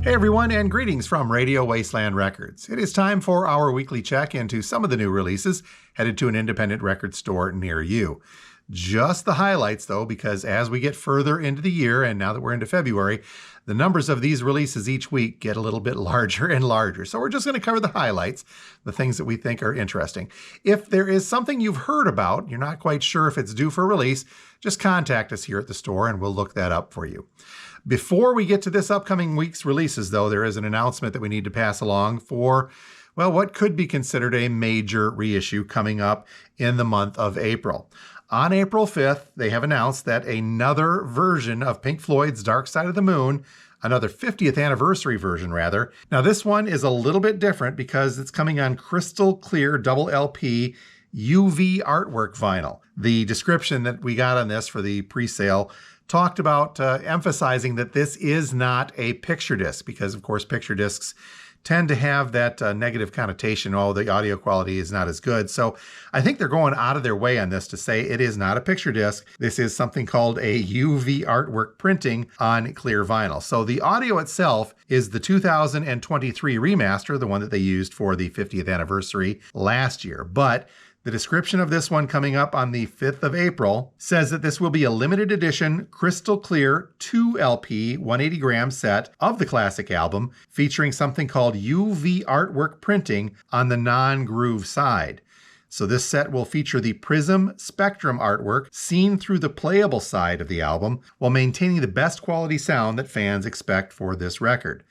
Hey everyone, and greetings from Radio Wasteland Records. It is time for our weekly check into some of the new releases headed to an independent record store near you. Just the highlights though, because as we get further into the year, and now that we're into February, the numbers of these releases each week get a little bit larger and larger. So we're just going to cover the highlights, the things that we think are interesting. If there is something you've heard about, you're not quite sure if it's due for release, just contact us here at the store and we'll look that up for you. Before we get to this upcoming week's releases, though, there is an announcement that we need to pass along for, well, what could be considered a major reissue coming up in the month of April. On April 5th, they have announced that another version of Pink Floyd's Dark Side of the Moon, another 50th anniversary version, rather. Now, this one is a little bit different because it's coming on crystal clear double LP UV artwork vinyl. The description that we got on this for the pre-sale talked about emphasizing that this is not a picture disc because, of course, picture discs tend to have that negative connotation. Oh, the audio quality is not as good. So I think they're going out of their way on this to say it is not a picture disc. This is something called a UV artwork printing on clear vinyl. So the audio itself is the 2023 remaster, the one that they used for the 50th anniversary last year. But the description of this one coming up on the 5th of April says that this will be a limited edition, crystal clear 2 LP 180 gram set of the classic album featuring something called UV artwork printing on the non-groove side. So this set will feature the Prism Spectrum artwork seen through the playable side of the album while maintaining the best quality sound that fans expect for this record.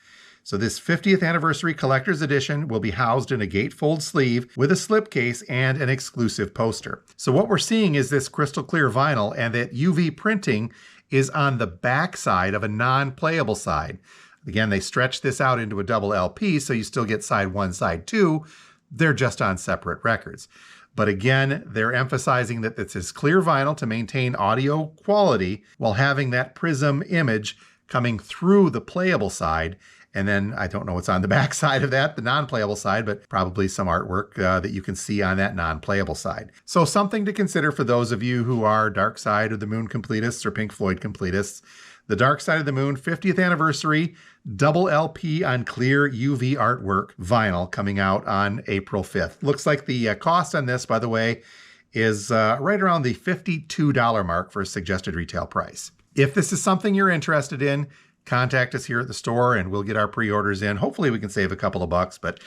So this 50th anniversary collector's edition will be housed in a gatefold sleeve with a slipcase and an exclusive poster. So what we're seeing is this crystal clear vinyl, and that UV printing is on the back side of a non-playable side. Again, they stretch this out into a double LP, so you still get side 1, side 2. They're just on separate records. But again, they're emphasizing that this is clear vinyl to maintain audio quality while having that prism image coming through the playable side. And then I don't know what's on the back side of that, the non-playable side, but probably some artwork that you can see on that non-playable side. So something to consider for those of you who are Dark Side of the Moon completists or Pink Floyd completists. The Dark Side of the Moon 50th anniversary double LP on clear UV artwork vinyl coming out on April 5th. Looks like the cost on this, by the way, is right around the $52 mark for a suggested retail price. If this is something you're interested in, contact us here at the store and we'll get our pre-orders in. Hopefully we can save a couple of bucks, but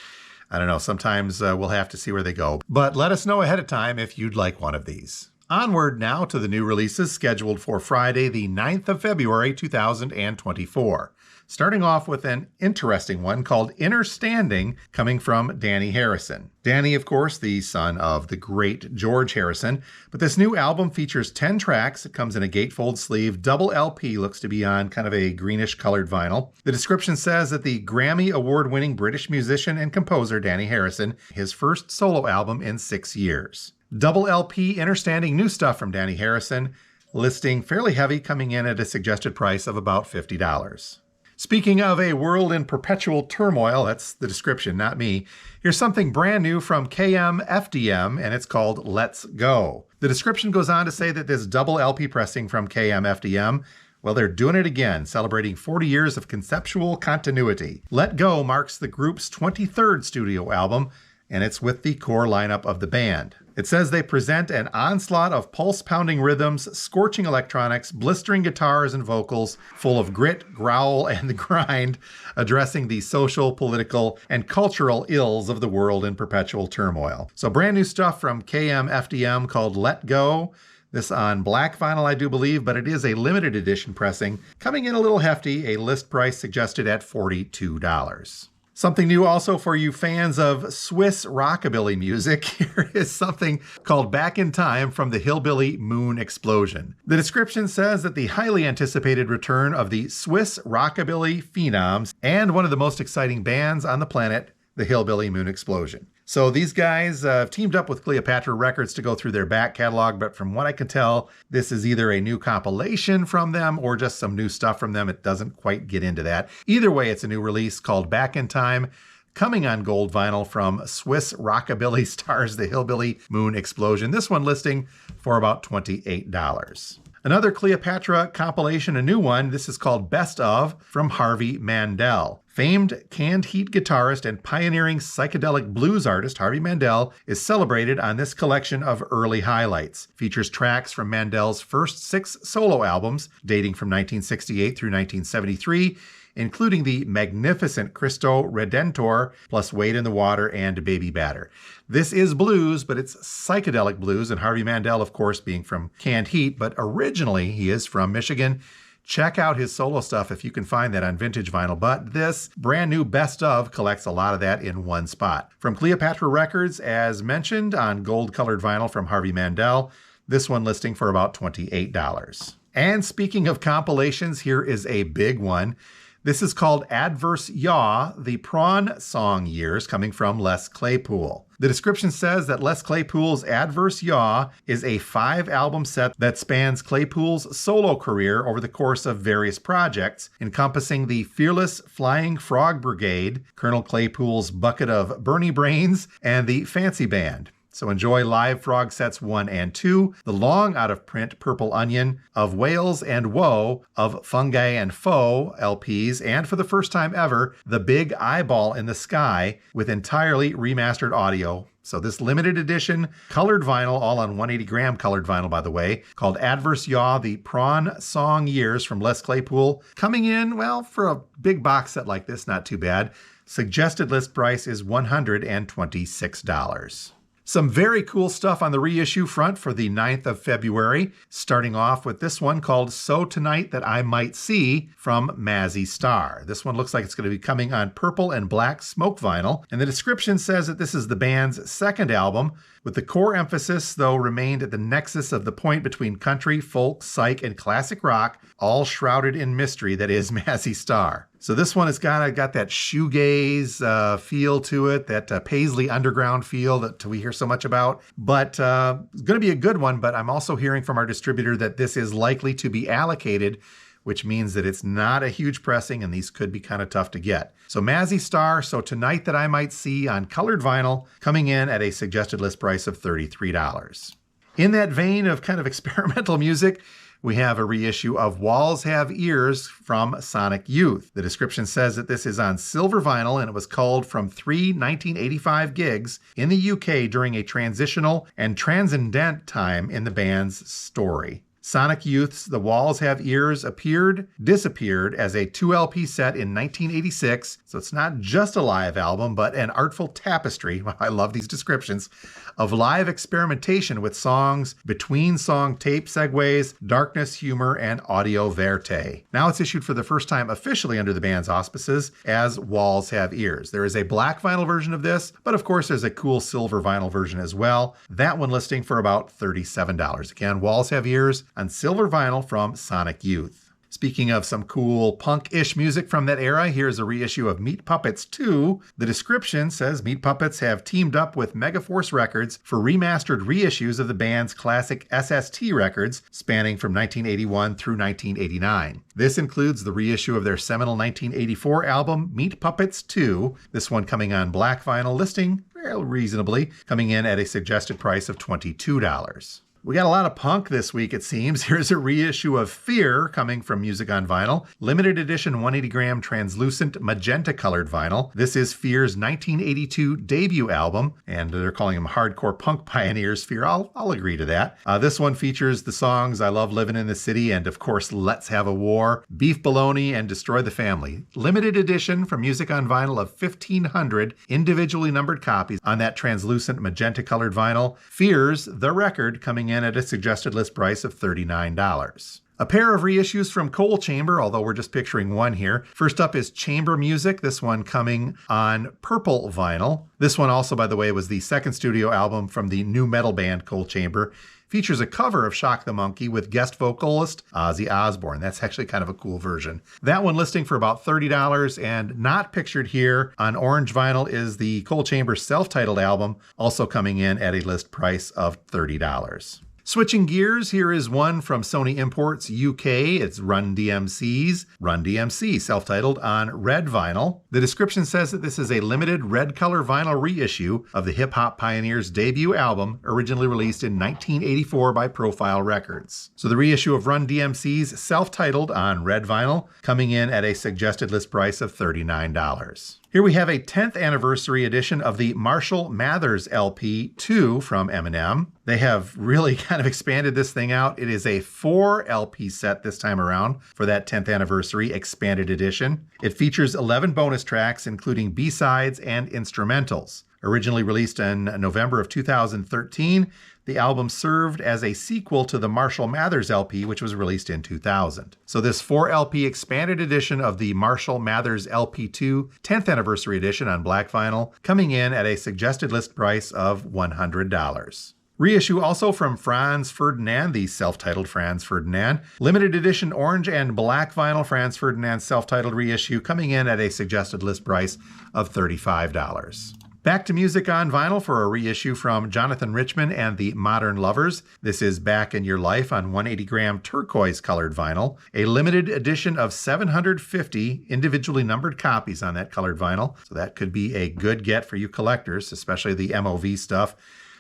I don't know, sometimes we'll have to see where they go. But let us know ahead of time if you'd like one of these. Onward now to the new releases scheduled for Friday, the 9th of February, 2024. Starting off with an interesting one called Inner Standing, coming from Danny Harrison. Danny, of course, the son of the great George Harrison, but this new album features 10 tracks. It comes in a gatefold sleeve, double LP, looks to be on kind of a greenish colored vinyl. The description says that the Grammy award-winning British musician and composer Danny Harrison, his first solo album in 6 years. Double LP Inner Standing, new stuff from Danny Harrison, listing fairly heavy, coming in at a suggested price of about $50. Speaking of a world in perpetual turmoil, that's the description, not me, here's something brand new from KMFDM, and it's called Let's Go. The description goes on to say that this double LP pressing from KMFDM, well, they're doing it again, celebrating 40 years of conceptual continuity. Let Go marks the group's 23rd studio album, and it's with the core lineup of the band. It says they present an onslaught of pulse-pounding rhythms, scorching electronics, blistering guitars and vocals, full of grit, growl, and the grind, addressing the social, political, and cultural ills of the world in perpetual turmoil. So brand new stuff from KMFDM called Let Go. This on black vinyl, I do believe, but it is a limited edition pressing, coming in a little hefty, a list price suggested at $42. Something new also for you fans of Swiss rockabilly music. Here is something called Back in Time from the Hillbilly Moon Explosion. The description says that the highly anticipated return of the Swiss rockabilly phenoms and one of the most exciting bands on the planet, the Hillbilly Moon Explosion. So these guys have teamed up with Cleopatra Records to go through their back catalog, but from what I can tell, this is either a new compilation from them or just some new stuff from them. It doesn't quite get into that. Either way, it's a new release called Back in Time, coming on gold vinyl from Swiss rockabilly stars the Hillbilly Moon Explosion. This one listing for about $28. Another Cleopatra compilation, a new one. This is called Best Of from Harvey Mandel. Famed canned heat guitarist and pioneering psychedelic blues artist Harvey Mandel is celebrated on this collection of early highlights. Features tracks from Mandel's first 6 solo albums, dating from 1968 through 1973, including the magnificent Cristo Redentor, plus Wade in the Water and Baby Batter. This is blues, but it's psychedelic blues, and Harvey Mandel, of course, being from Canned Heat, but originally he is from Michigan. Check out his solo stuff if you can find that on vintage vinyl, but this brand new best of collects a lot of that in one spot. From Cleopatra Records, as mentioned, on gold-colored vinyl from Harvey Mandel, this one listing for about $28. And speaking of compilations, here is a big one. This is called Adverse Yaw, the Prawn Song Years, coming from Les Claypool. The description says that Les Claypool's Adverse Yaw is a 5-album set that spans Claypool's solo career over the course of various projects, encompassing the Fearless Flying Frog Brigade, Colonel Claypool's Bucket of Bernie Brains, and the Fancy Band. So enjoy live frog sets 1 and 2, the long out-of-print Purple Onion, of Whales and Woe, of Fungi and Foe LPs, and for the first time ever, the Big Eyeball in the Sky with entirely remastered audio. So this limited edition colored vinyl, all on 180-gram colored vinyl, by the way, called Adverse Yaw, the Prawn Song Years from Les Claypool, coming in, well, for a big box set like this, not too bad. Suggested list price is $126. Some very cool stuff on the reissue front for the 9th of February, starting off with this one called So Tonight That I Might See from Mazzy Star. This one looks like it's going to be coming on purple and black smoke vinyl, and the description says that this is the band's second album, with the core emphasis, though, remained at the nexus of the point between country, folk, psych, and classic rock, all shrouded in mystery that is Mazzy Star. So this one has got that shoegaze feel to it, that Paisley Underground feel that we hear so much about. But it's going to be a good one, but I'm also hearing from our distributor that this is likely to be allocated, which means that it's not a huge pressing and these could be kind of tough to get. So Mazzy Star, So Tonight That I Might See on colored vinyl, coming in at a suggested list price of $33. In that vein of kind of experimental music, we have a reissue of Walls Have Ears from Sonic Youth. The description says that this is on silver vinyl and it was culled from 3 1985 gigs in the UK during a transitional and transcendent time in the band's story. Sonic Youth's The Walls Have Ears disappeared as a 2-LP set in 1986, so it's not just a live album, but an artful tapestry, I love these descriptions, of live experimentation with songs, between song tape segues, darkness, humor, and audio verte. Now it's issued for the first time officially under the band's auspices as Walls Have Ears. There is a black vinyl version of this, but of course there's a cool silver vinyl version as well. That one listing for about $37. Again, Walls Have Ears on silver vinyl from Sonic Youth. Speaking of some cool punk-ish music from that era, here's a reissue of Meat Puppets 2. The description says Meat Puppets have teamed up with Megaforce Records for remastered reissues of the band's classic SST records spanning from 1981 through 1989. This includes the reissue of their seminal 1984 album, Meat Puppets 2, this one coming on black vinyl, listing reasonably, coming in at a suggested price of $22. We got a lot of punk this week, it seems. Here's a reissue of Fear coming from Music on Vinyl. Limited edition 180-gram translucent magenta-colored vinyl. This is Fear's 1982 debut album, and they're calling them hardcore punk pioneers, Fear. I'll agree to that. This one features the songs I Love Living in the City and, of course, Let's Have a War, Beef Bologna, and Destroy the Family. Limited edition from Music on Vinyl of 1,500 individually numbered copies on that translucent magenta-colored vinyl. Fear's The Record coming in at a suggested list price of $39. A pair of reissues from Coal Chamber, although we're just picturing one here. First up is Chamber Music, this one coming on purple vinyl. This one also, by the way, was the second studio album from the new metal band Coal Chamber. Features a cover of Shock the Monkey with guest vocalist Ozzy Osbourne. That's actually kind of a cool version. That one listing for about $30, and not pictured here on orange vinyl is the Coal Chamber self-titled album, also coming in at a list price of $30. Switching gears, here is one from Sony Imports UK. It's Run DMC, self-titled, on red vinyl. The description says that this is a limited red color vinyl reissue of the Hip Hop Pioneers' debut album, originally released in 1984 by Profile Records. So the reissue of Run DMC's self-titled on red vinyl, coming in at a suggested list price of $39. Here we have a 10th anniversary edition of the Marshall Mathers LP 2 from Eminem. They have really kind of expanded this thing out. It is a 4 LP set this time around for that 10th anniversary expanded edition. It features 11 bonus tracks, including B-sides and instrumentals. Originally released in November of 2013, the album served as a sequel to the Marshall Mathers LP, which was released in 2000. So this 4 LP expanded edition of the Marshall Mathers LP2 10th Anniversary Edition on black vinyl, coming in at a suggested list price of $100. Reissue also from Franz Ferdinand, the self-titled Franz Ferdinand. Limited edition orange and black vinyl Franz Ferdinand self-titled reissue, coming in at a suggested list price of $35. Back to music on vinyl for a reissue from Jonathan Richman and the Modern Lovers. This is Back in Your Life on 180-gram turquoise colored vinyl. A limited edition of 750 individually numbered copies on that colored vinyl. So that could be a good get for you collectors, especially the MOV stuff.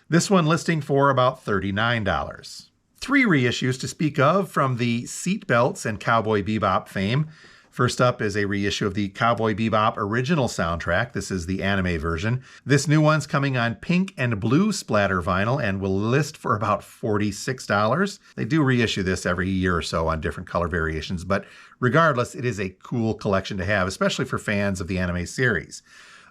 This one listing for about $39. 3 reissues to speak of from the Seatbelts and Cowboy Bebop fame. First up is a reissue of the Cowboy Bebop original soundtrack. This is the anime version. This new one's coming on pink and blue splatter vinyl and will list for about $46. They do reissue this every year or so on different color variations, but regardless, it is a cool collection to have, especially for fans of the anime series.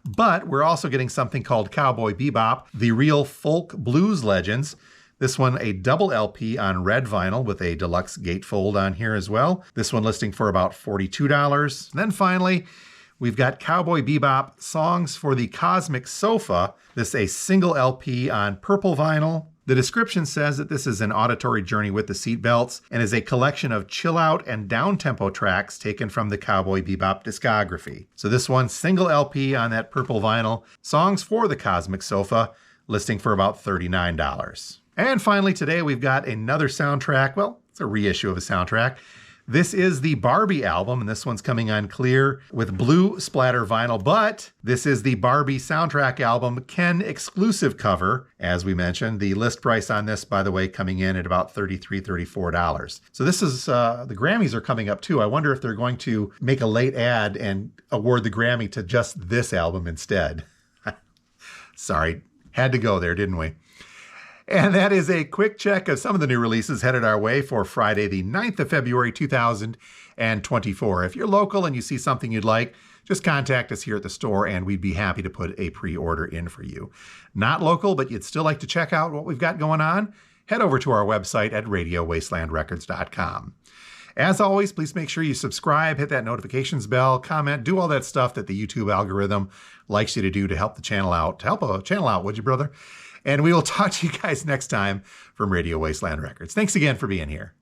But we're also getting something called Cowboy Bebop, The Real Folk Blues Legends. This one a double LP on red vinyl with a deluxe gatefold on here as well. This one listing for about $42. And then finally, we've got Cowboy Bebop Songs for the Cosmic Sofa. This a single LP on purple vinyl. The description says that this is an auditory journey with the Seatbelts and is a collection of chill out and down-tempo tracks taken from the Cowboy Bebop discography. So this one single LP on that purple vinyl, Songs for the Cosmic Sofa, listing for about $39. And finally today we've got another soundtrack. Well, it's a reissue of a soundtrack. This is the Barbie album, and this one's coming on clear with blue splatter vinyl, but this is the Barbie soundtrack album Ken exclusive cover. As we mentioned, the list price on this, by the way, coming in at about $33, $34. So this is, the Grammys are coming up too. I wonder if they're going to make a late ad and award the Grammy to just this album instead. Sorry, had to go there, didn't we? And that is a quick check of some of the new releases headed our way for Friday, the 9th of February, 2024. If you're local and you see something you'd like, just contact us here at the store and we'd be happy to put a pre-order in for you. Not local, but you'd still like to check out what we've got going on? Head over to our website at radiowastelandrecords.com. As always, please make sure you subscribe, hit that notifications bell, comment, do all that stuff that the YouTube algorithm likes you to do to help the channel out. Help a channel out, would you, brother? And we will talk to you guys next time from Radio Wasteland Records. Thanks again for being here.